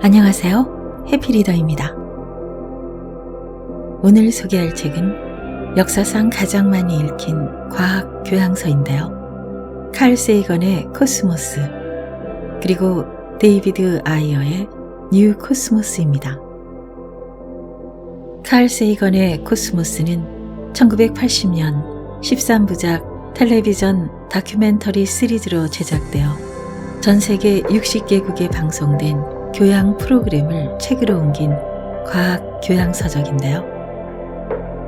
안녕하세요. 해피리더입니다. 오늘 소개할 책은 역사상 가장 많이 읽힌 과학 교양서인데요. 칼 세이건의 코스모스, 그리고 데이비드 아이어의 뉴 코스모스입니다. 칼 세이건의 코스모스는 1980년 13부작 텔레비전 다큐멘터리 시리즈로 제작되어 전 세계 60개국에 방송된 교양 프로그램을 책으로 옮긴 과학 교양서적인데요.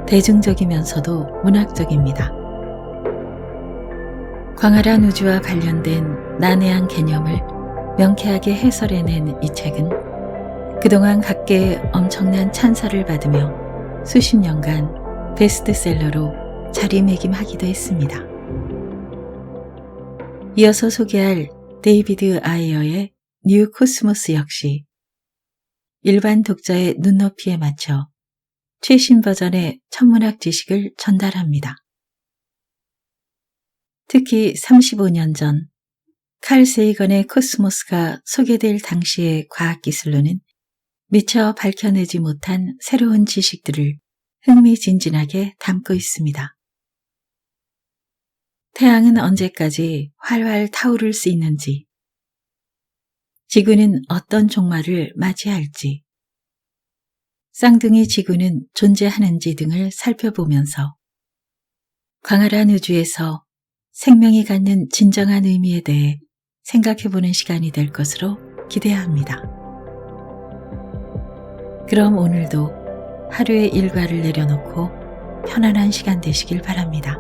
대중적이면서도 문학적입니다. 광활한 우주와 관련된 난해한 개념을 명쾌하게 해설해낸 이 책은 그동안 각계의 엄청난 찬사를 받으며 수십 년간 베스트셀러로 자리매김하기도 했습니다. 이어서 소개할 데이비드 아이어의 뉴 코스모스 역시 일반 독자의 눈높이에 맞춰 최신 버전의 천문학 지식을 전달합니다. 특히 35년 전 칼 세이건의 코스모스가 소개될 당시의 과학기술로는 미처 밝혀내지 못한 새로운 지식들을 흥미진진하게 담고 있습니다. 태양은 언제까지 활활 타오를 수 있는지, 지구는 어떤 종말을 맞이할지, 쌍둥이 지구는 존재하는지 등을 살펴보면서 광활한 우주에서 생명이 갖는 진정한 의미에 대해 생각해보는 시간이 될 것으로 기대합니다. 그럼 오늘도 하루의 일과를 내려놓고 편안한 시간 되시길 바랍니다.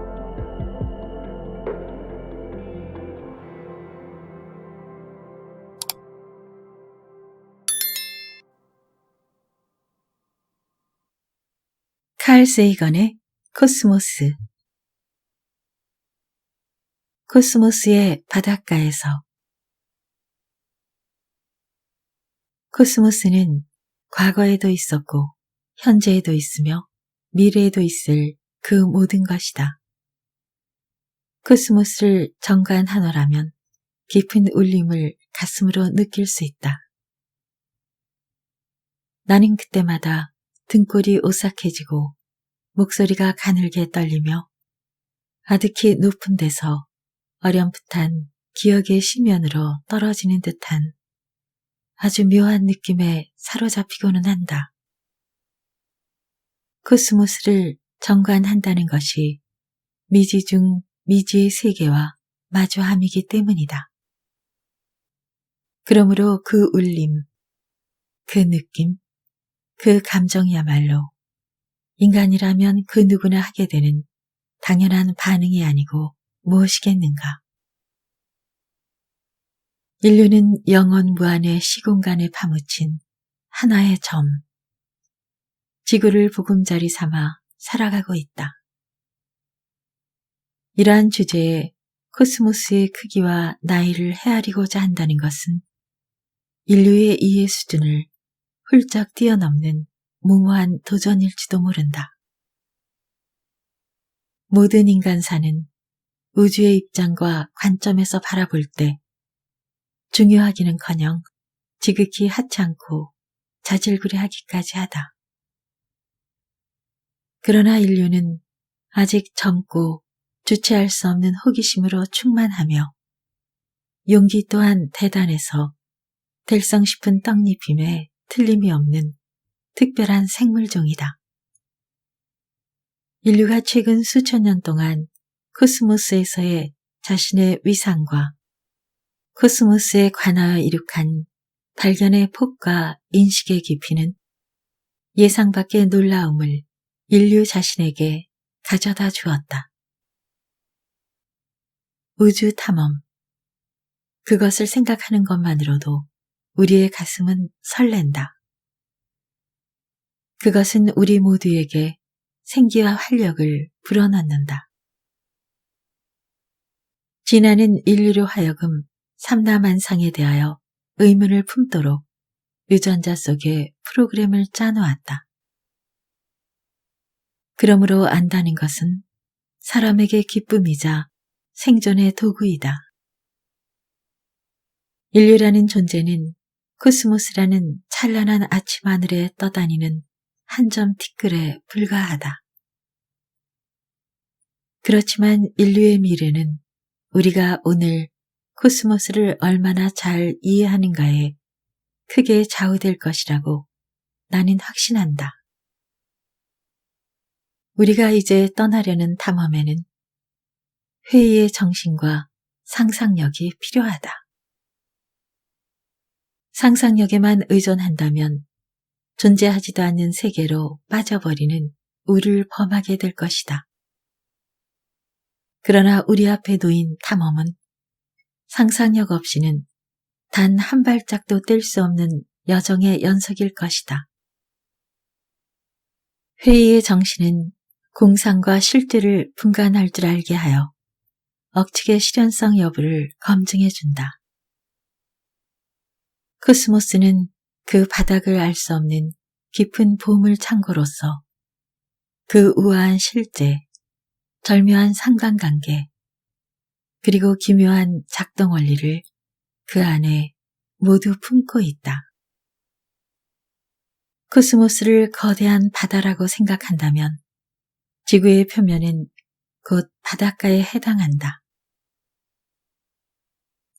칼 세이건의 코스모스. 코스모스의 바닷가에서. 코스모스는 과거에도 있었고 현재에도 있으며 미래에도 있을 그 모든 것이다. 코스모스를 정관하노라면 깊은 울림을 가슴으로 느낄 수 있다. 나는 그때마다 등골이 오싹해지고 목소리가 가늘게 떨리며 아득히 높은 데서 어렴풋한 기억의 심연으로 떨어지는 듯한 아주 묘한 느낌에 사로잡히고는 한다. 코스모스를 정관한다는 것이 미지 중 미지의 세계와 마주함이기 때문이다. 그러므로 그 울림, 그 느낌, 그 감정이야말로 인간이라면 그 누구나 하게 되는 당연한 반응이 아니고 무엇이겠는가. 인류는 영원 무한의 시공간에 파묻힌 하나의 점, 지구를 보금자리 삼아 살아가고 있다. 이러한 주제에 코스모스의 크기와 나이를 헤아리고자 한다는 것은 인류의 이해 수준을 훌쩍 뛰어넘는 무모한 도전일지도 모른다. 모든 인간사는 우주의 입장과 관점에서 바라볼 때 중요하기는커녕 지극히 하찮고 자질구레하기까지 하다. 그러나 인류는 아직 젊고 주체할 수 없는 호기심으로 충만하며 용기 또한 대단해서 될성 싶은 떡잎임에 틀림이 없는 특별한 생물종이다. 인류가 최근 수천 년 동안 코스모스에서의 자신의 위상과 코스모스에 관하여 이룩한 발견의 폭과 인식의 깊이는 예상 밖의 놀라움을 인류 자신에게 가져다 주었다. 우주 탐험, 그것을 생각하는 것만으로도 우리의 가슴은 설렌다. 그것은 우리 모두에게 생기와 활력을 불어넣는다. 진화는 인류로 하여금 삼라만상에 대하여 의문을 품도록 유전자 속에 프로그램을 짜놓았다. 그러므로 안다는 것은 사람에게 기쁨이자 생존의 도구이다. 인류라는 존재는 코스모스라는 찬란한 아침 하늘에 떠다니는 한 점 티끌에 불과하다. 그렇지만 인류의 미래는 우리가 오늘 코스모스를 얼마나 잘 이해하는가에 크게 좌우될 것이라고 나는 확신한다. 우리가 이제 떠나려는 탐험에는 회의의 정신과 상상력이 필요하다. 상상력에만 의존한다면 존재하지도 않는 세계로 빠져버리는 우를 범하게 될 것이다. 그러나 우리 앞에 놓인 탐험은 상상력 없이는 단 한 발짝도 뗄 수 없는 여정의 연속일 것이다. 회의의 정신은 공상과 실제를 분간할 줄 알게 하여 억측의 실현성 여부를 검증해 준다. 코스모스는 그 바닥을 알 수 없는 깊은 보물 창고로서 그 우아한 실제, 절묘한 상관관계, 그리고 기묘한 작동 원리를 그 안에 모두 품고 있다. 코스모스를 거대한 바다라고 생각한다면 지구의 표면은 곧 바닷가에 해당한다.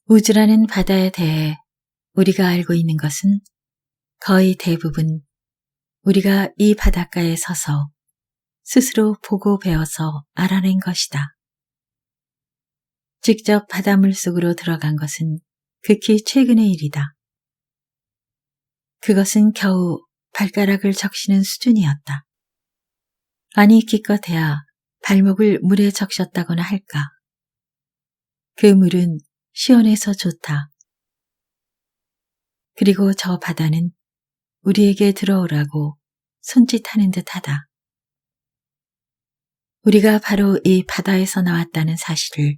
우주라는 바다에 대해 우리가 알고 있는 것은 거의 대부분 우리가 이 바닷가에 서서 스스로 보고 배워서 알아낸 것이다. 직접 바닷물 속으로 들어간 것은 극히 최근의 일이다. 그것은 겨우 발가락을 적시는 수준이었다. 아니 기껏해야 발목을 물에 적셨다거나 할까. 그 물은 시원해서 좋다. 그리고 저 바다는 우리에게 들어오라고 손짓하는 듯하다. 우리가 바로 이 바다에서 나왔다는 사실을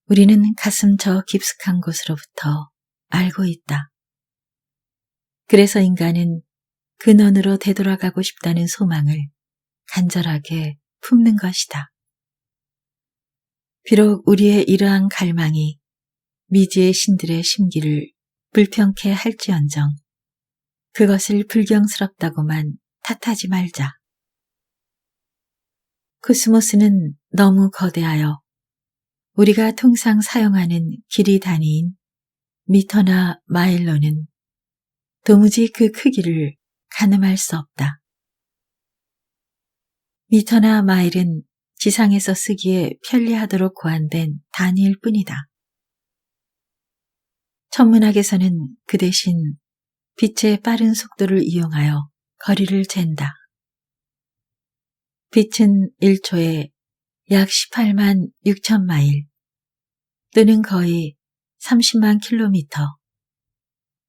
우리는 가슴 저 깊숙한 곳으로부터 알고 있다. 그래서 인간은 근원으로 되돌아가고 싶다는 소망을 간절하게 품는 것이다. 비록 우리의 이러한 갈망이 미지의 신들의 심기를 불평케 할지언정 그것을 불경스럽다고만 탓하지 말자. 코스모스는 너무 거대하여 우리가 통상 사용하는 길이 단위인 미터나 마일로는 도무지 그 크기를 가늠할 수 없다. 미터나 마일은 지상에서 쓰기에 편리하도록 고안된 단위일 뿐이다. 천문학에서는 그 대신 빛의 빠른 속도를 이용하여 거리를 잰다. 빛은 1초에 약 18만 6천 마일 또는 거의 30만 킬로미터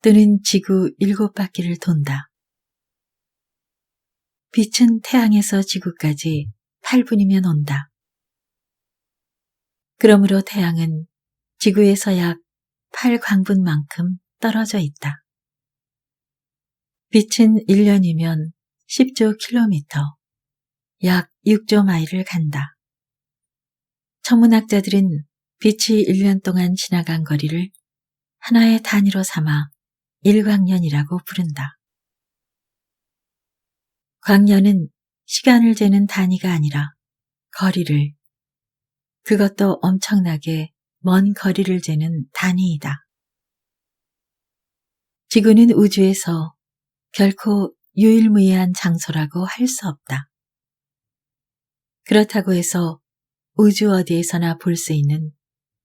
또는 지구 7바퀴를 돈다. 빛은 태양에서 지구까지 8분이면 온다. 그러므로 태양은 지구에서 약 8광분만큼 떨어져 있다. 빛은 1년이면 10조 킬로미터, 약 6조 마일을 간다. 천문학자들은 빛이 1년 동안 지나간 거리를 하나의 단위로 삼아 1광년이라고 부른다. 광년은 시간을 재는 단위가 아니라 거리를, 그것도 엄청나게 먼 거리를 재는 단위이다. 지구는 우주에서 결코 유일무이한 장소라고 할 수 없다. 그렇다고 해서 우주 어디에서나 볼 수 있는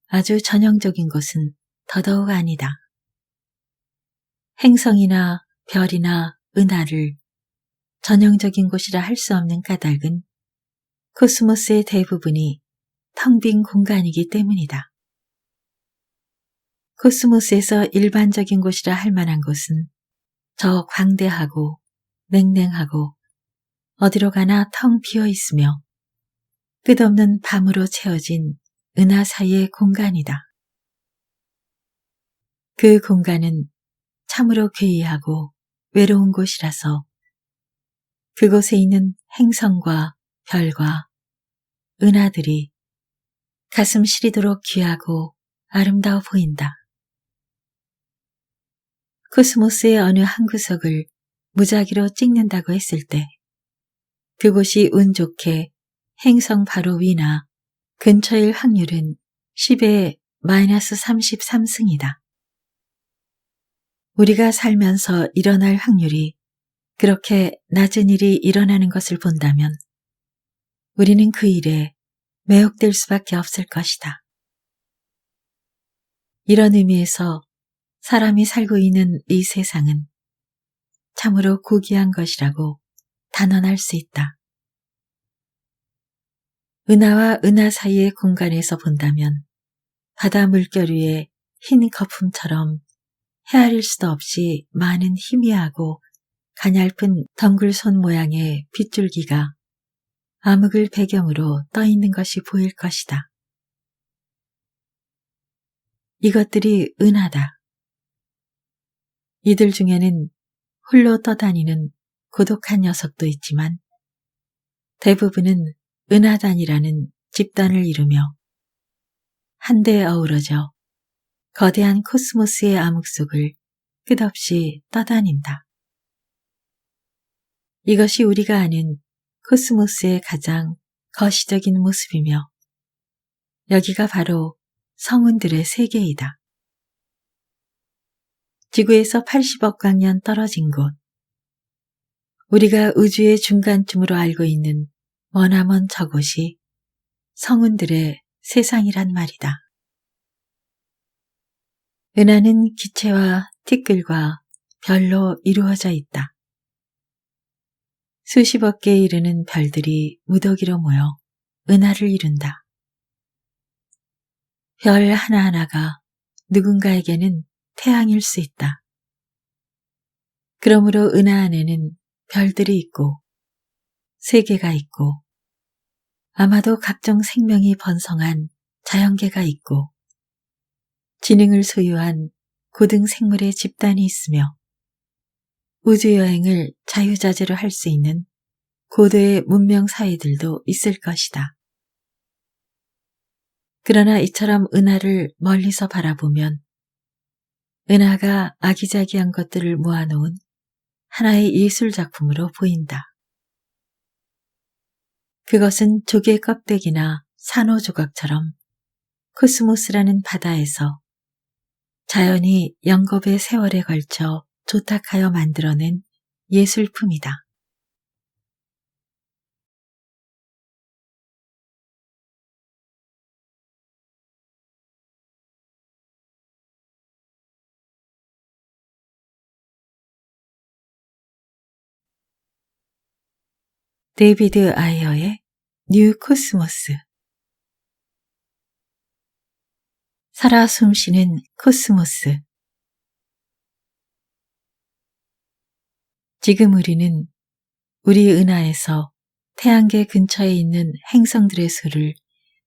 아주 전형적인 곳은 더더욱 아니다. 행성이나 별이나 은하를 전형적인 곳이라 할 수 없는 까닭은 코스모스의 대부분이 텅 빈 공간이기 때문이다. 코스모스에서 일반적인 곳이라 할 만한 곳은 저 광대하고 냉랭하고 어디로 가나 텅 비어 있으며 끝없는 밤으로 채워진 은하 사이의 공간이다. 그 공간은 참으로 괴이하고 외로운 곳이라서 그곳에 있는 행성과 별과 은하들이 가슴 시리도록 귀하고 아름다워 보인다. 코스모스의 어느 한 구석을 무작위로 찍는다고 했을 때 그곳이 운 좋게 행성 바로 위나 근처일 확률은 10의 마이너스 33승이다. 우리가 살면서 일어날 확률이 그렇게 낮은 일이 일어나는 것을 본다면 우리는 그 일에 매혹될 수밖에 없을 것이다. 이런 의미에서 사람이 살고 있는 이 세상은 참으로 고귀한 것이라고 단언할 수 있다. 은하와 은하 사이의 공간에서 본다면 바다 물결 위에 흰 거품처럼 헤아릴 수도 없이 많은 희미하고 가냘픈 덩굴손 모양의 빗줄기가 암흑을 배경으로 떠 있는 것이 보일 것이다. 이것들이 은하다. 이들 중에는 홀로 떠다니는 고독한 녀석도 있지만 대부분은 은하단이라는 집단을 이루며 한데 어우러져 거대한 코스모스의 암흑 속을 끝없이 떠다닌다. 이것이 우리가 아는 코스모스의 가장 거시적인 모습이며 여기가 바로 성운들의 세계이다. 지구에서 80억 광년 떨어진 곳, 우리가 우주의 중간쯤으로 알고 있는 머나먼 저곳이 성운들의 세상이란 말이다. 은하는 기체와 티끌과 별로 이루어져 있다. 수십억 개에 이르는 별들이 무더기로 모여 은하를 이룬다. 별 하나하나가 누군가에게는 태양일 수 있다. 그러므로 은하 안에는 별들이 있고 세계가 있고 아마도 각종 생명이 번성한 자연계가 있고 지능을 소유한 고등생물의 집단이 있으며 우주여행을 자유자재로 할 수 있는 고도의 문명사회들도 있을 것이다. 그러나 이처럼 은하를 멀리서 바라보면 은하가 아기자기한 것들을 모아놓은 하나의 예술작품으로 보인다. 그것은 조개 껍데기나 산호조각처럼 코스모스라는 바다에서 자연이 영겁의 세월에 걸쳐 조탁하여 만들어낸 예술품이다. 데이비드 아이어의 뉴 코스모스. 살아 숨쉬는 코스모스. 지금 우리는 우리 은하에서 태양계 근처에 있는 행성들의 수를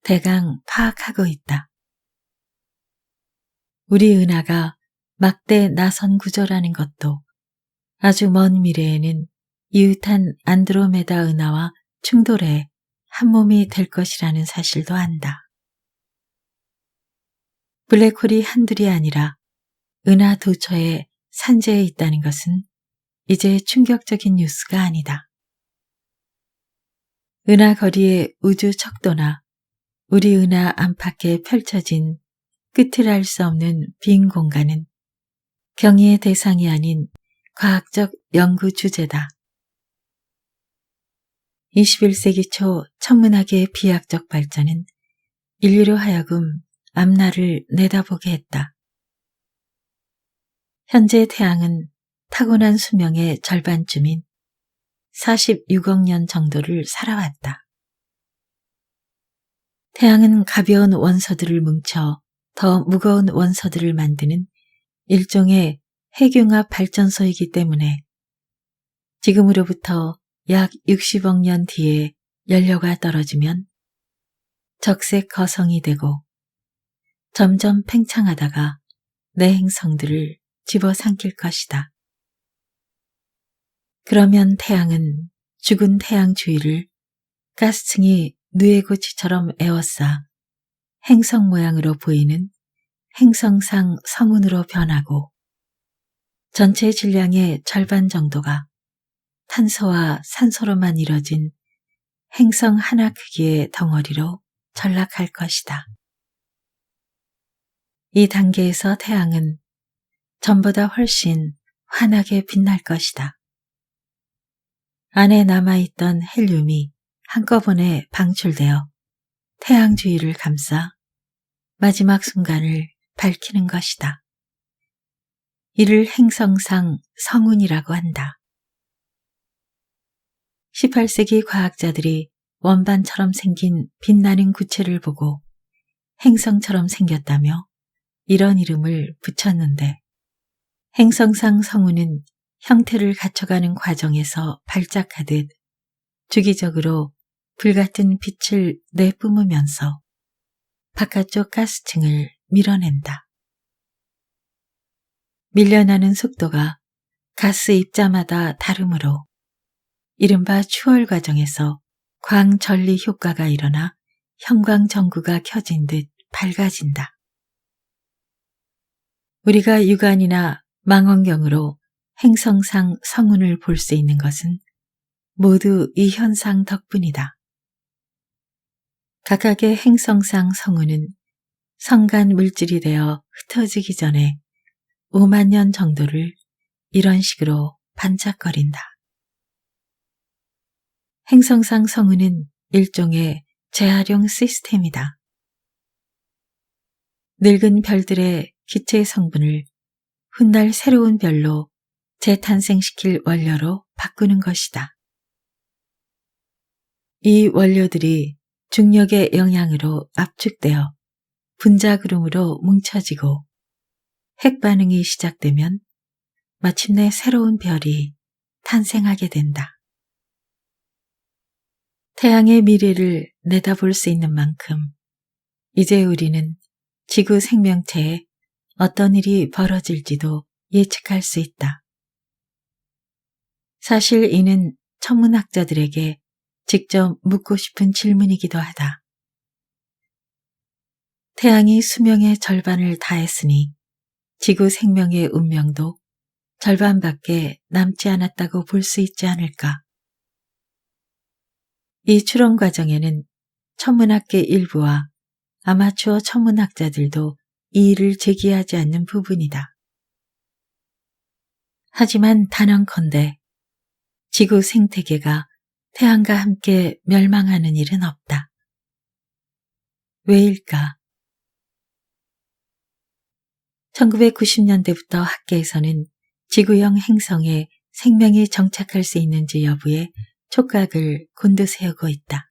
대강 파악하고 있다. 우리 은하가 막대 나선 구조라는 것도 아주 먼 미래에는 이웃한 안드로메다 은하와 충돌해 한몸이 될 것이라는 사실도 안다. 블랙홀이 한둘이 아니라 은하 도처에 산재해 있다는 것은 이제 충격적인 뉴스가 아니다. 은하 거리의 우주 척도나 우리 은하 안팎에 펼쳐진 끝을 알 수 없는 빈 공간은 경이의 대상이 아닌 과학적 연구 주제다. 21세기 초 천문학의 비약적 발전은 인류로 하여금 앞날을 내다보게 했다. 현재 태양은 타고난 수명의 절반쯤인 46억 년 정도를 살아왔다. 태양은 가벼운 원소들을 뭉쳐 더 무거운 원소들을 만드는 일종의 핵융합 발전소이기 때문에 지금으로부터 약 60억 년 뒤에 연료가 떨어지면 적색 거성이 되고 점점 팽창하다가 내 행성들을 집어삼킬 것이다. 그러면 태양은 죽은 태양 주위를 가스층이 누에고치처럼 에워싸 행성 모양으로 보이는 행성상 성운으로 변하고 전체 질량의 절반 정도가 탄소와 산소로만 이뤄진 행성 하나 크기의 덩어리로 전락할 것이다. 이 단계에서 태양은 전보다 훨씬 환하게 빛날 것이다. 안에 남아있던 헬륨이 한꺼번에 방출되어 태양 주위를 감싸 마지막 순간을 밝히는 것이다. 이를 행성상 성운이라고 한다. 18세기 과학자들이 원반처럼 생긴 빛나는 구체를 보고 행성처럼 생겼다며 이런 이름을 붙였는데, 행성상 성운은 형태를 갖춰가는 과정에서 발작하듯 주기적으로 불같은 빛을 내뿜으면서 바깥쪽 가스층을 밀어낸다. 밀려나는 속도가 가스 입자마다 다르므로 이른바 추월 과정에서 광전리 효과가 일어나 형광전구가 켜진 듯 밝아진다. 우리가 육안이나 망원경으로 행성상 성운을 볼 수 있는 것은 모두 이 현상 덕분이다. 각각의 행성상 성운은 성간 물질이 되어 흩어지기 전에 5만 년 정도를 이런 식으로 반짝거린다. 행성상 성운은 일종의 재활용 시스템이다. 늙은 별들의 기체 성분을 훗날 새로운 별로 재탄생시킬 원료로 바꾸는 것이다. 이 원료들이 중력의 영향으로 압축되어 분자구름으로 뭉쳐지고 핵반응이 시작되면 마침내 새로운 별이 탄생하게 된다. 태양의 미래를 내다볼 수 있는 만큼 이제 우리는 지구 생명체에 어떤 일이 벌어질지도 예측할 수 있다. 사실 이는 천문학자들에게 직접 묻고 싶은 질문이기도 하다. 태양이 수명의 절반을 다했으니 지구 생명의 운명도 절반밖에 남지 않았다고 볼 수 있지 않을까? 이 추론 과정에는 천문학계 일부와 아마추어 천문학자들도 이의를 제기하지 않는 부분이다. 하지만 단언컨대 지구 생태계가 태양과 함께 멸망하는 일은 없다. 왜일까? 1990년대부터 학계에서는 지구형 행성에 생명이 정착할 수 있는지 여부에 촉각을 곤두세우고 있다.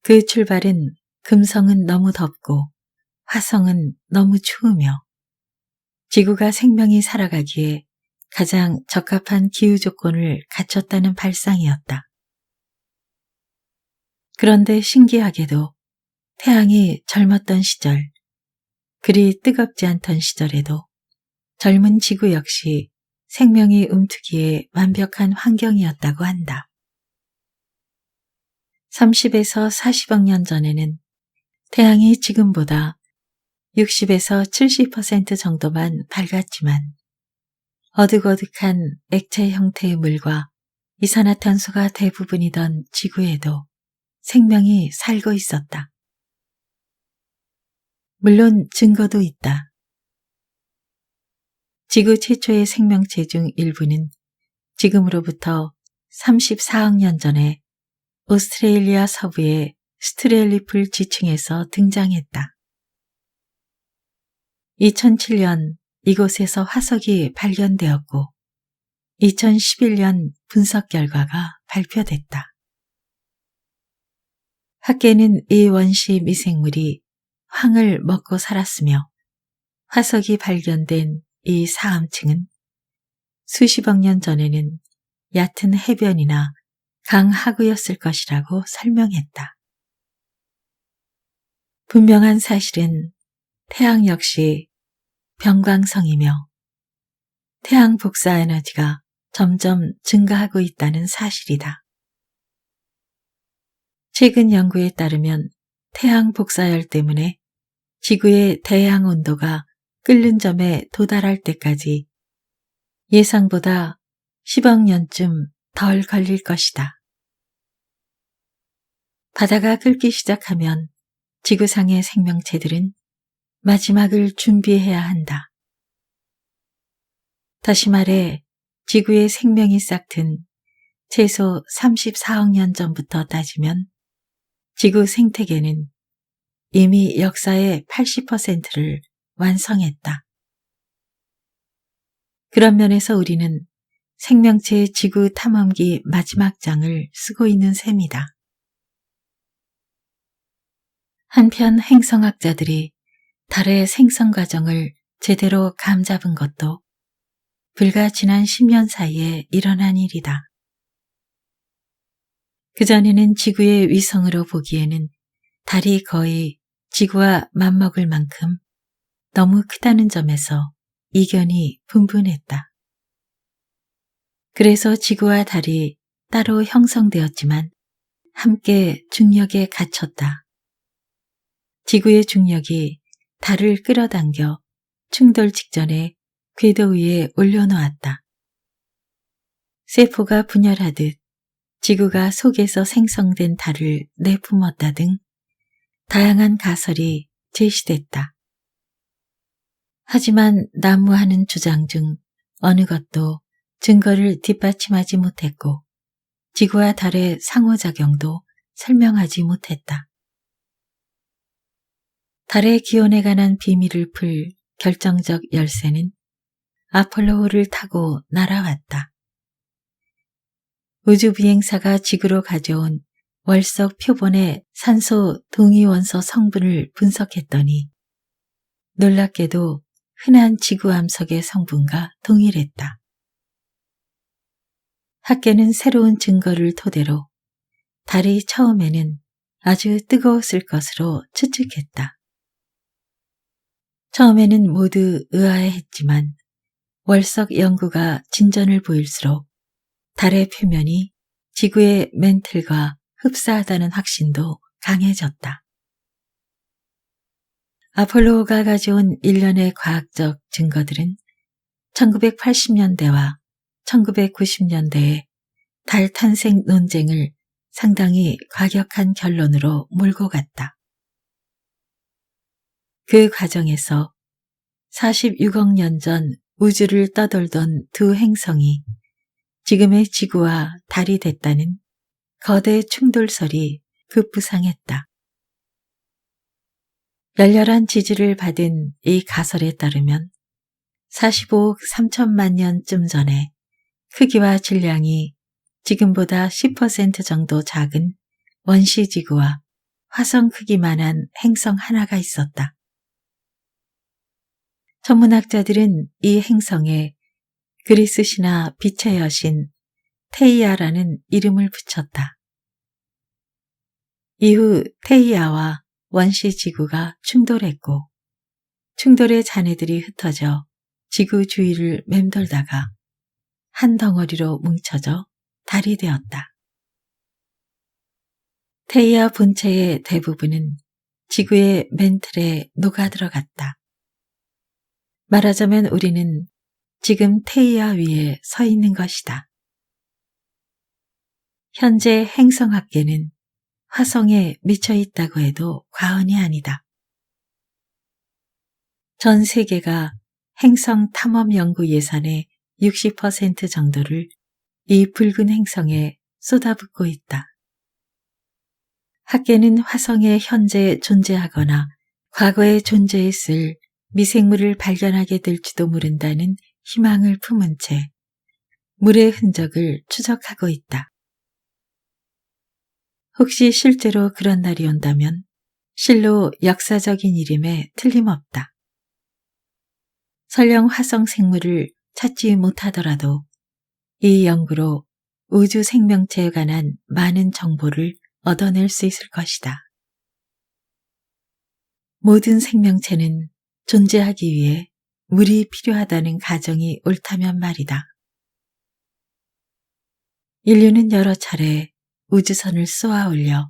그 출발은 금성은 너무 덥고 화성은 너무 추우며 지구가 생명이 살아가기에 가장 적합한 기후 조건을 갖췄다는 발상이었다. 그런데 신기하게도 태양이 젊었던 시절, 그리 뜨겁지 않던 시절에도 젊은 지구 역시 생명이 움트기에 완벽한 환경이었다고 한다. 30에서 40억 년 전에는 태양이 지금보다 60에서 70% 정도만 밝았지만 어둑어둑한 액체 형태의 물과 이산화탄소가 대부분이던 지구에도 생명이 살고 있었다. 물론 증거도 있다. 지구 최초의 생명체 중 일부는 지금으로부터 34억 년 전에 오스트레일리아 서부의 스트렐리풀 지층에서 등장했다. 2007년 이곳에서 화석이 발견되었고 2011년 분석 결과가 발표됐다. 학계는 이 원시 미생물이 황을 먹고 살았으며 화석이 발견된 이 사암층은 수십억 년 전에는 얕은 해변이나 강 하구였을 것이라고 설명했다. 분명한 사실은 태양 역시 병광성이며 태양 복사 에너지가 점점 증가하고 있다는 사실이다. 최근 연구에 따르면 태양 복사열 때문에 지구의 대양 온도가 끓는 점에 도달할 때까지 예상보다 10억 년쯤 덜 걸릴 것이다. 바다가 끓기 시작하면 지구상의 생명체들은 마지막을 준비해야 한다. 다시 말해 지구의 생명이 싹튼 최소 34억 년 전부터 따지면 지구 생태계는 이미 역사의 80%를 완성했다. 그런 면에서 우리는 생명체의 지구 탐험기 마지막 장을 쓰고 있는 셈이다. 한편 행성학자들이 달의 생성 과정을 제대로 감잡은 것도 불과 지난 10년 사이에 일어난 일이다. 그전에는 지구의 위성으로 보기에는 달이 거의 지구와 맞먹을 만큼 너무 크다는 점에서 이견이 분분했다. 그래서 지구와 달이 따로 형성되었지만 함께 중력에 갇혔다. 지구의 중력이 달을 끌어당겨 충돌 직전에 궤도 위에 올려놓았다. 세포가 분열하듯 지구가 속에서 생성된 달을 내뿜었다 등 다양한 가설이 제시됐다. 하지만 난무하는 주장 중 어느 것도 증거를 뒷받침하지 못했고 지구와 달의 상호작용도 설명하지 못했다. 달의 기온에 관한 비밀을 풀 결정적 열쇠는 아폴로호를 타고 날아왔다. 우주비행사가 지구로 가져온 월석 표본의 산소 동위원소 성분을 분석했더니 놀랍게도 흔한 지구암석의 성분과 동일했다. 학계는 새로운 증거를 토대로 달이 처음에는 아주 뜨거웠을 것으로 추측했다. 처음에는 모두 의아해했지만 월석 연구가 진전을 보일수록 달의 표면이 지구의 멘틀과 흡사하다는 확신도 강해졌다. 아폴로가 가져온 일련의 과학적 증거들은 1980년대와 1990년대의 달 탄생 논쟁을 상당히 과격한 결론으로 몰고 갔다. 그 과정에서 46억 년 전 우주를 떠돌던 두 행성이 지금의 지구와 달이 됐다는 거대 충돌설이 급부상했다. 열렬한 지지를 받은 이 가설에 따르면 45억 3천만 년쯤 전에 크기와 질량이 지금보다 10% 정도 작은 원시지구와 화성 크기만한 행성 하나가 있었다. 천문학자들은 이 행성에 그리스 신화 빛의 여신 테이아라는 이름을 붙였다. 이후 테이아와 원시지구가 충돌했고 충돌의 잔해들이 흩어져 지구 주위를 맴돌다가 한 덩어리로 뭉쳐져 달이 되었다. 테이아 본체의 대부분은 지구의 멘틀에 녹아들어갔다. 말하자면 우리는 지금 테이아 위에 서 있는 것이다. 현재 행성학계는 화성에 미쳐 있다고 해도 과언이 아니다. 전 세계가 행성 탐험 연구 예산의 60% 정도를 이 붉은 행성에 쏟아붓고 있다. 학계는 화성에 현재 존재하거나 과거에 존재했을 미생물을 발견하게 될지도 모른다는 희망을 품은 채 물의 흔적을 추적하고 있다. 혹시 실제로 그런 날이 온다면 실로 역사적인 일임에 틀림없다. 설령 화성 생물을 찾지 못하더라도 이 연구로 우주 생명체에 관한 많은 정보를 얻어낼 수 있을 것이다. 모든 생명체는 존재하기 위해 물이 필요하다는 가정이 옳다면 말이다. 인류는 여러 차례 우주선을 쏘아 올려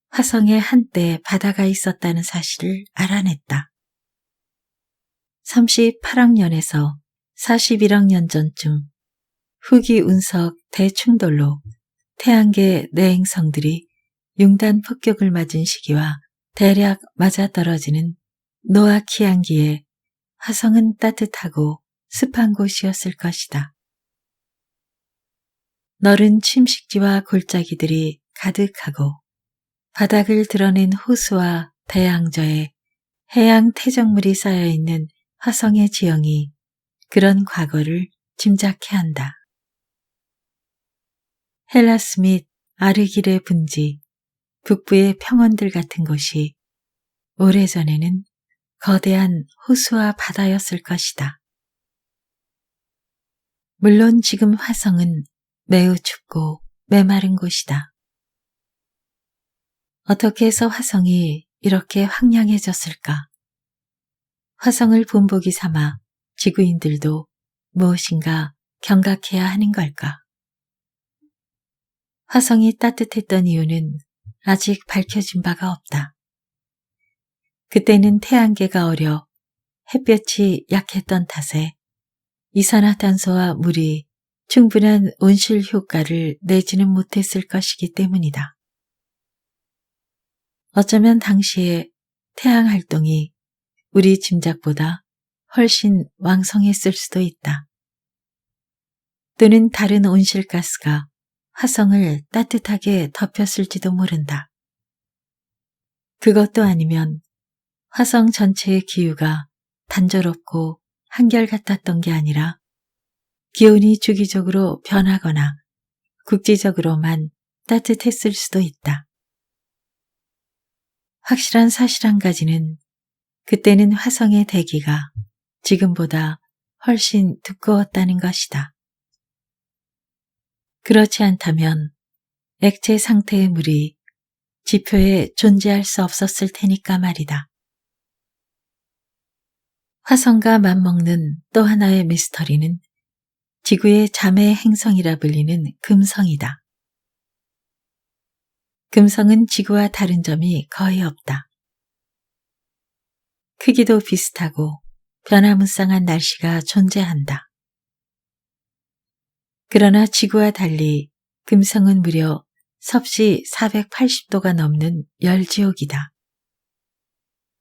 화성에 한때 바다가 있었다는 사실을 알아냈다. 38억 년에서 41억 년 전쯤 후기 운석 대충돌로 태양계 내행성들이 융단 폭격을 맞은 시기와 대략 맞아떨어지는 노아키안기에 화성은 따뜻하고 습한 곳이었을 것이다. 너른 침식지와 골짜기들이 가득하고 바닥을 드러낸 호수와 대양저에 해양 태적물이 쌓여있는 화성의 지형이 그런 과거를 짐작케 한다. 헬라스 및 아르길의 분지, 북부의 평원들 같은 곳이 오래전에는 거대한 호수와 바다였을 것이다. 물론 지금 화성은 매우 춥고 메마른 곳이다. 어떻게 해서 화성이 이렇게 황량해졌을까? 화성을 본보기 삼아 지구인들도 무엇인가 경각해야 하는 걸까? 화성이 따뜻했던 이유는 아직 밝혀진 바가 없다. 그때는 태양계가 어려 햇볕이 약했던 탓에 이산화탄소와 물이 충분한 온실 효과를 내지는 못했을 것이기 때문이다. 어쩌면 당시에 태양 활동이 우리 짐작보다 훨씬 왕성했을 수도 있다. 또는 다른 온실가스가 화성을 따뜻하게 덮였을지도 모른다. 그것도 아니면 화성 전체의 기후가 단조롭고 한결같았던 게 아니라 기온이 주기적으로 변하거나 국지적으로만 따뜻했을 수도 있다. 확실한 사실 한 가지는 그때는 화성의 대기가 지금보다 훨씬 두꺼웠다는 것이다. 그렇지 않다면 액체 상태의 물이 지표에 존재할 수 없었을 테니까 말이다. 화성과 맞먹는 또 하나의 미스터리는 지구의 자매 행성이라 불리는 금성이다. 금성은 지구와 다른 점이 거의 없다. 크기도 비슷하고 변화무쌍한 날씨가 존재한다. 그러나 지구와 달리 금성은 무려 섭씨 480도가 넘는 열지옥이다.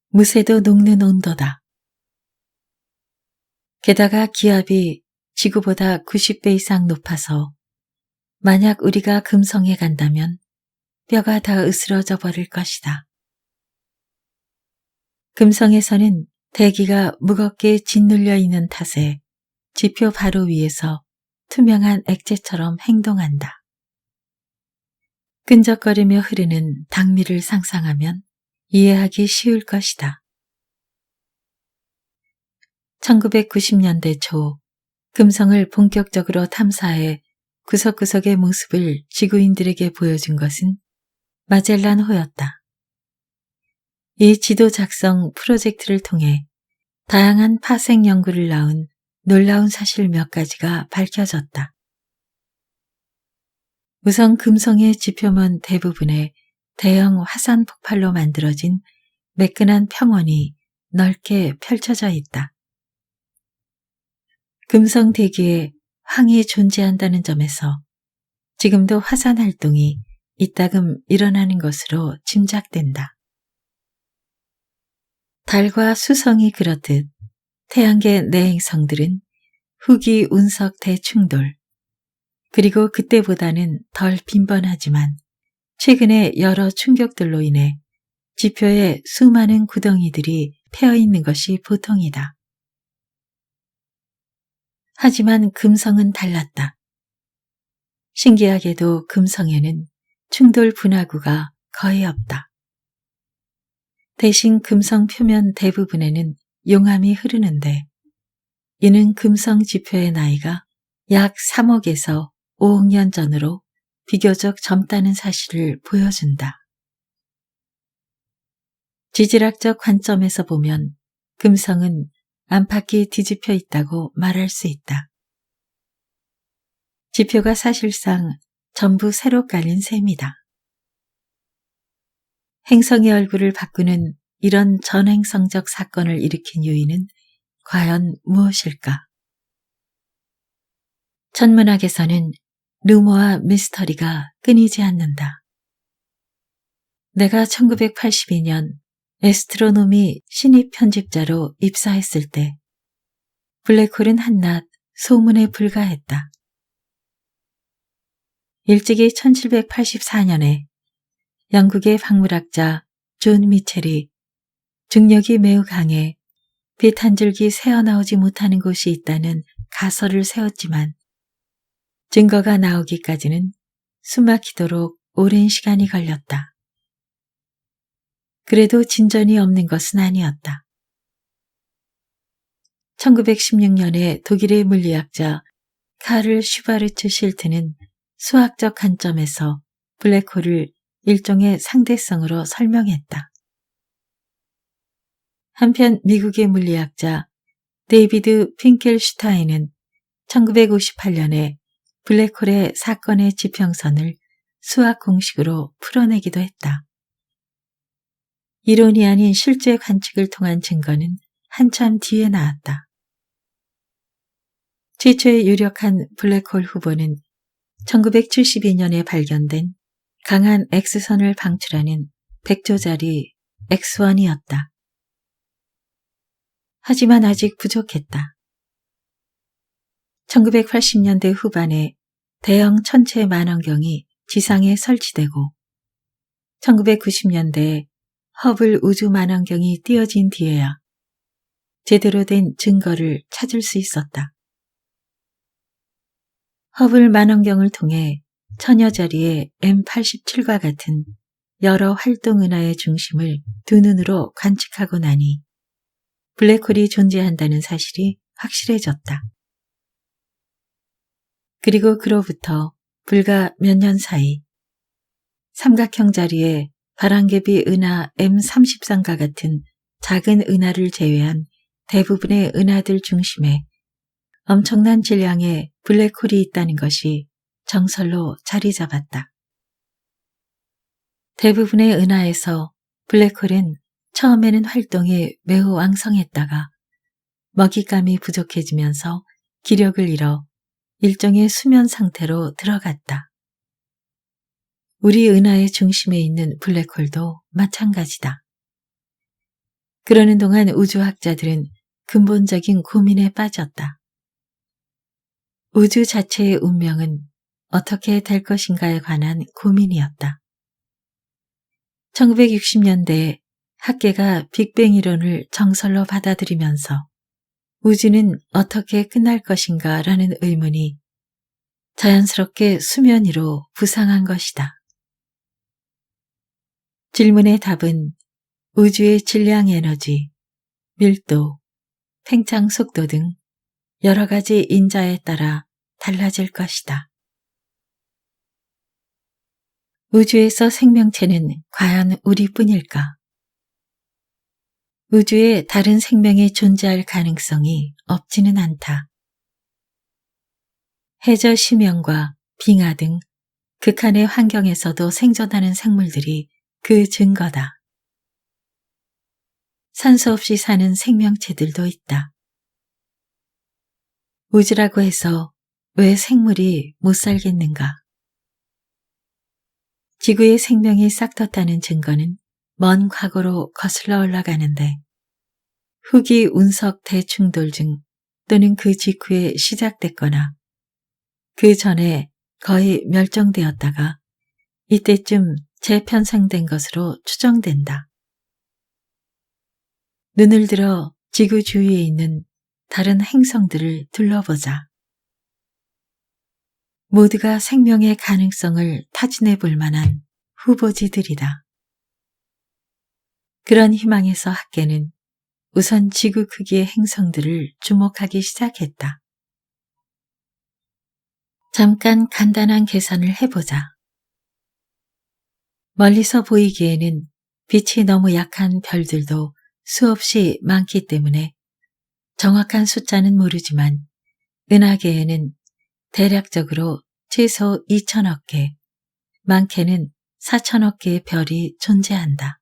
무쇠도 녹는 온도다. 게다가 기압이 지구보다 90배 이상 높아서 만약 우리가 금성에 간다면 뼈가 다 으스러져 버릴 것이다. 금성에서는 대기가 무겁게 짓눌려 있는 탓에 지표 바로 위에서 투명한 액체처럼 행동한다. 끈적거리며 흐르는 당미를 상상하면 이해하기 쉬울 것이다. 1990년대 초 금성을 본격적으로 탐사해 구석구석의 모습을 지구인들에게 보여준 것은 마젤란호였다. 이 지도 작성 프로젝트를 통해 다양한 파생 연구를 낳은 놀라운 사실 몇 가지가 밝혀졌다. 우선 금성의 지표면 대부분에 대형 화산 폭발로 만들어진 매끈한 평원이 넓게 펼쳐져 있다. 금성 대기에 황이 존재한다는 점에서 지금도 화산 활동이 이따금 일어나는 것으로 짐작된다. 달과 수성이 그렇듯 태양계 내행성들은 후기 운석 대충돌, 그리고 그때보다는 덜 빈번하지만 최근에 여러 충격들로 인해 지표에 수많은 구덩이들이 패여 있는 것이 보통이다. 하지만 금성은 달랐다. 신기하게도 금성에는 충돌 분화구가 거의 없다. 대신 금성 표면 대부분에는 용암이 흐르는데 이는 금성 지표의 나이가 약 3억에서 5억 년 전으로 비교적 젊다는 사실을 보여준다. 지질학적 관점에서 보면 금성은 안팎이 뒤집혀 있다고 말할 수 있다. 지표가 사실상 전부 새로 깔린 셈이다. 행성의 얼굴을 바꾸는 이런 전행성적 사건을 일으킨 요인은 과연 무엇일까? 천문학에서는 루머와 미스터리가 끊이지 않는다. 내가 1982년 애스트로노미 신입 편집자로 입사했을 때 블랙홀은 한낱 소문에 불과했다. 일찍이 1784년에 영국의 박물학자 존 미첼이 중력이 매우 강해 빛 한 줄기 새어나오지 못하는 곳이 있다는 가설을 세웠지만 증거가 나오기까지는 숨막히도록 오랜 시간이 걸렸다. 그래도 진전이 없는 것은 아니었다. 1916년에 독일의 물리학자 카를 슈바르츠 실트는 수학적 관점에서 블랙홀을 일종의 상대성으로 설명했다. 한편 미국의 물리학자 데이비드 핑켈슈타인은 1958년에 블랙홀의 사건의 지평선을 수학 공식으로 풀어내기도 했다. 이론이 아닌 실제 관측을 통한 증거는 한참 뒤에 나왔다. 최초의 유력한 블랙홀 후보는 1972년에 발견된 강한 X선을 방출하는 100조짜리 X1이었다. 하지만 아직 부족했다. 1980년대 후반에 대형 천체 만원경이 지상에 설치되고 1990년대에 허블 우주 만원경이 띄어진 뒤에야 제대로 된 증거를 찾을 수 있었다. 허블 만원경을 통해 천여자리의 M87과 같은 여러 활동은하의 중심을 두 눈으로 관측하고 나니 블랙홀이 존재한다는 사실이 확실해졌다. 그리고 그로부터 불과 몇 년 사이 삼각형 자리에 바람개비 은하 M33과 같은 작은 은하를 제외한 대부분의 은하들 중심에 엄청난 질량의 블랙홀이 있다는 것이 정설로 자리 잡았다. 대부분의 은하에서 블랙홀은 처음에는 활동이 매우 왕성했다가 먹잇감이 부족해지면서 기력을 잃어 일종의 수면 상태로 들어갔다. 우리 은하의 중심에 있는 블랙홀도 마찬가지다. 그러는 동안 우주학자들은 근본적인 고민에 빠졌다. 우주 자체의 운명은 어떻게 될 것인가에 관한 고민이었다. 1960년대에 학계가 빅뱅 이론을 정설로 받아들이면서 우주는 어떻게 끝날 것인가 라는 의문이 자연스럽게 수면 위로 부상한 것이다. 질문의 답은 우주의 질량 에너지, 밀도, 팽창 속도 등 여러 가지 인자에 따라 달라질 것이다. 우주에서 생명체는 과연 우리뿐일까? 우주에 다른 생명이 존재할 가능성이 없지는 않다. 해저 심연과 빙하 등 극한의 환경에서도 생존하는 생물들이 그 증거다. 산소 없이 사는 생명체들도 있다. 우주라고 해서 왜 생물이 못 살겠는가? 지구의 생명이 싹텄다는 증거는 먼 과거로 거슬러 올라가는데 후기 운석 대충돌 중 또는 그 직후에 시작됐거나 그 전에 거의 멸종되었다가 이때쯤 재편성된 것으로 추정된다. 눈을 들어 지구 주위에 있는 다른 행성들을 둘러보자. 모두가 생명의 가능성을 타진해 볼 만한 후보지들이다. 그런 희망에서 학계는 우선 지구 크기의 행성들을 주목하기 시작했다. 잠깐 간단한 계산을 해보자. 멀리서 보이기에는 빛이 너무 약한 별들도 수없이 많기 때문에 정확한 숫자는 모르지만 은하계에는 대략적으로 최소 2천억 개, 많게는 4천억 개의 별이 존재한다.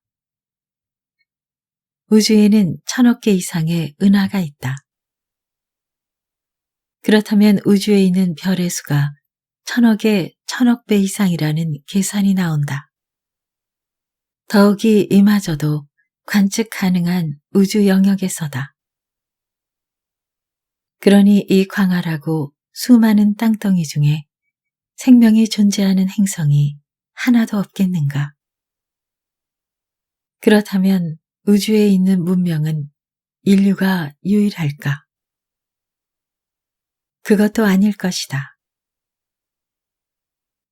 우주에는 1,000억 개 이상의 은하가 있다. 그렇다면 우주에 있는 별의 수가 1000억의 1000억 배 이상이라는 계산이 나온다. 더욱이 이마저도 관측 가능한 우주 영역에서다. 그러니 이 광활하고 수많은 땅덩이 중에 생명이 존재하는 행성이 하나도 없겠는가? 그렇다면 우주에 있는 문명은 인류가 유일할까? 그것도 아닐 것이다.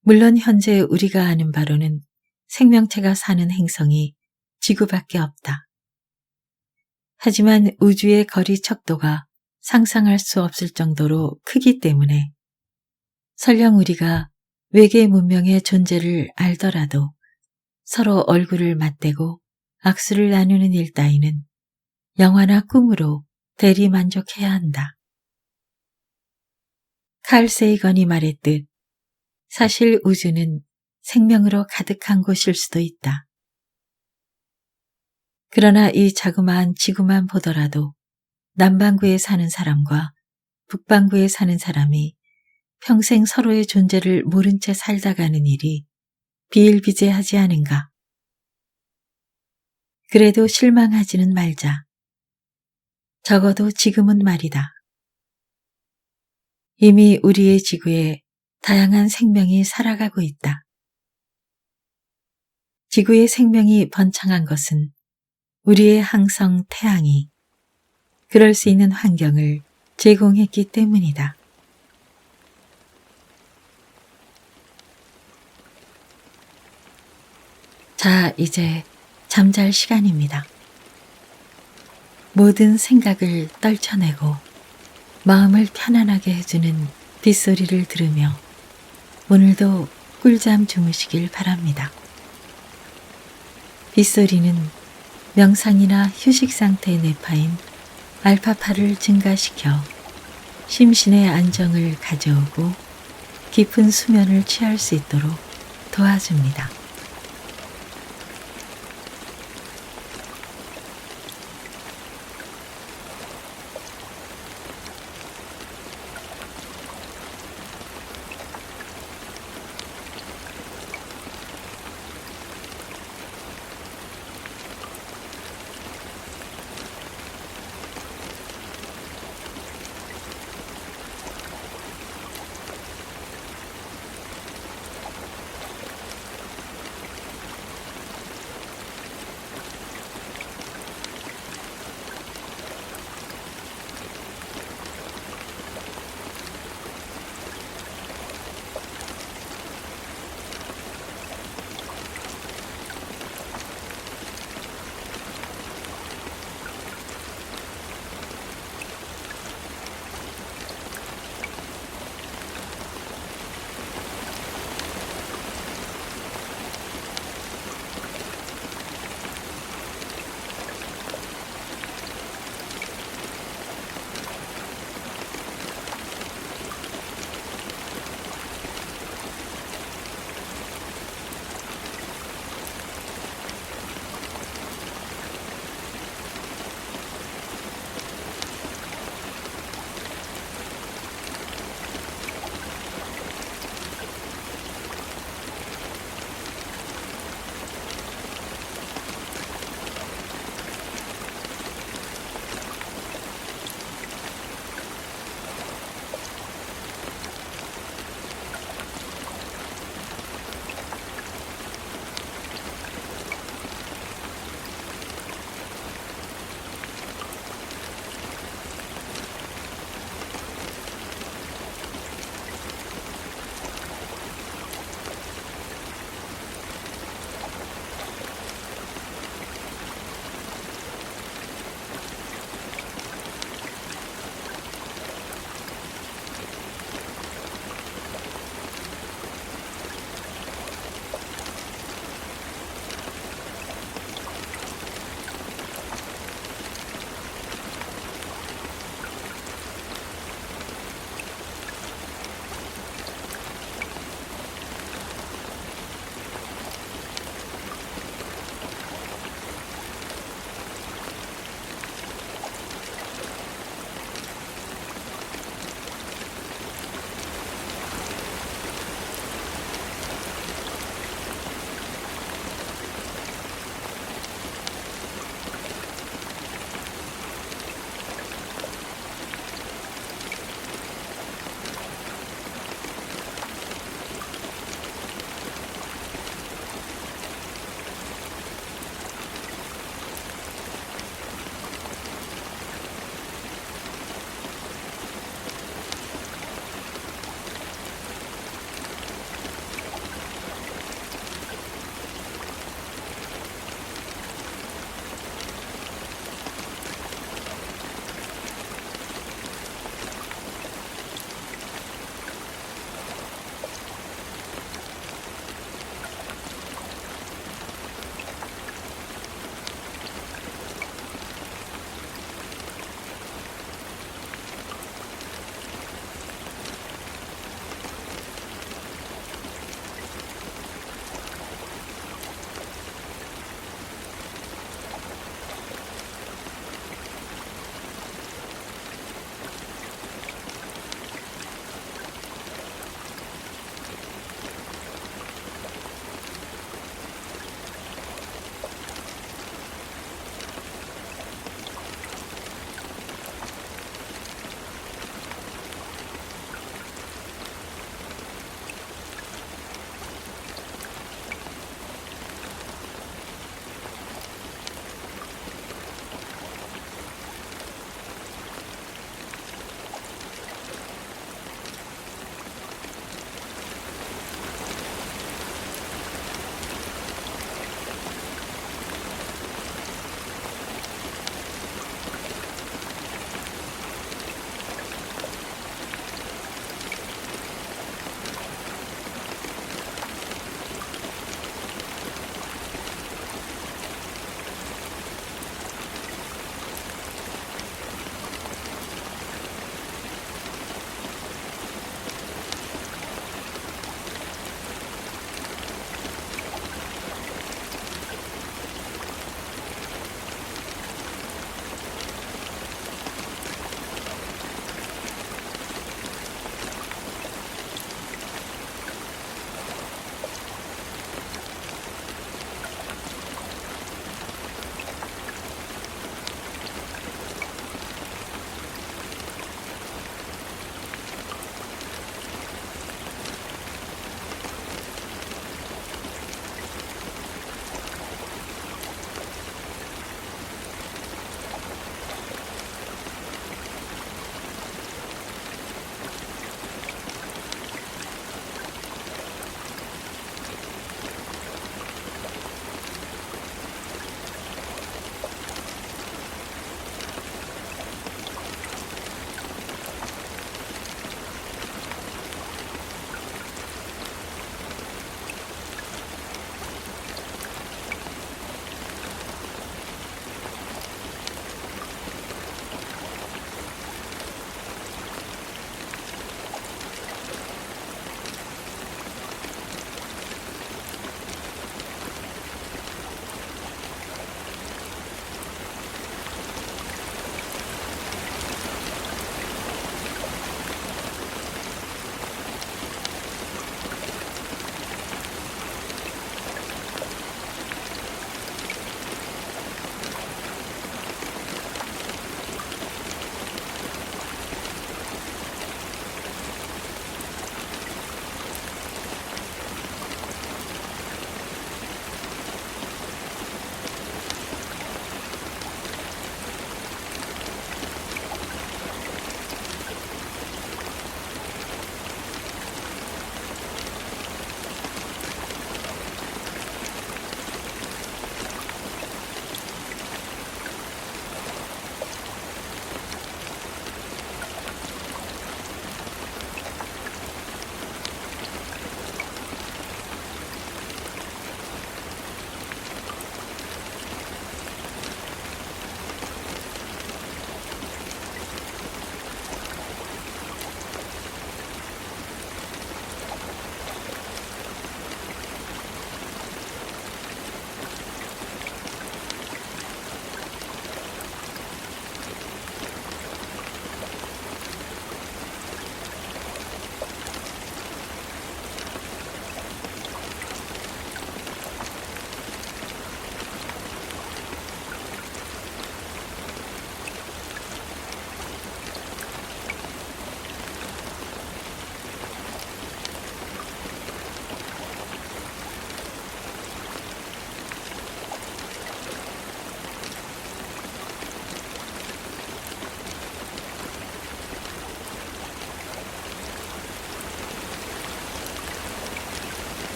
물론 현재 우리가 아는 바로는 생명체가 사는 행성이 지구밖에 없다. 하지만 우주의 거리 척도가 상상할 수 없을 정도로 크기 때문에 설령 우리가 외계 문명의 존재를 알더라도 서로 얼굴을 맞대고 악수를 나누는 일 따위는 영화나 꿈으로 대리만족해야 한다. 칼 세이건이 말했듯 사실 우주는 생명으로 가득한 곳일 수도 있다. 그러나 이 자그마한 지구만 보더라도 남반구에 사는 사람과 북반구에 사는 사람이 평생 서로의 존재를 모른 채 살다 가는 일이 비일비재하지 않은가. 그래도 실망하지는 말자. 적어도 지금은 말이다. 이미 우리의 지구에 다양한 생명이 살아가고 있다. 지구의 생명이 번창한 것은 우리의 항성 태양이 그럴 수 있는 환경을 제공했기 때문이다. 자, 이제 잠잘 시간입니다. 모든 생각을 떨쳐내고 마음을 편안하게 해주는 빗소리를 들으며 오늘도 꿀잠 주무시길 바랍니다. 빗소리는 명상이나 휴식 상태의 뇌파인 알파파를 증가시켜 심신의 안정을 가져오고 깊은 수면을 취할 수 있도록 도와줍니다.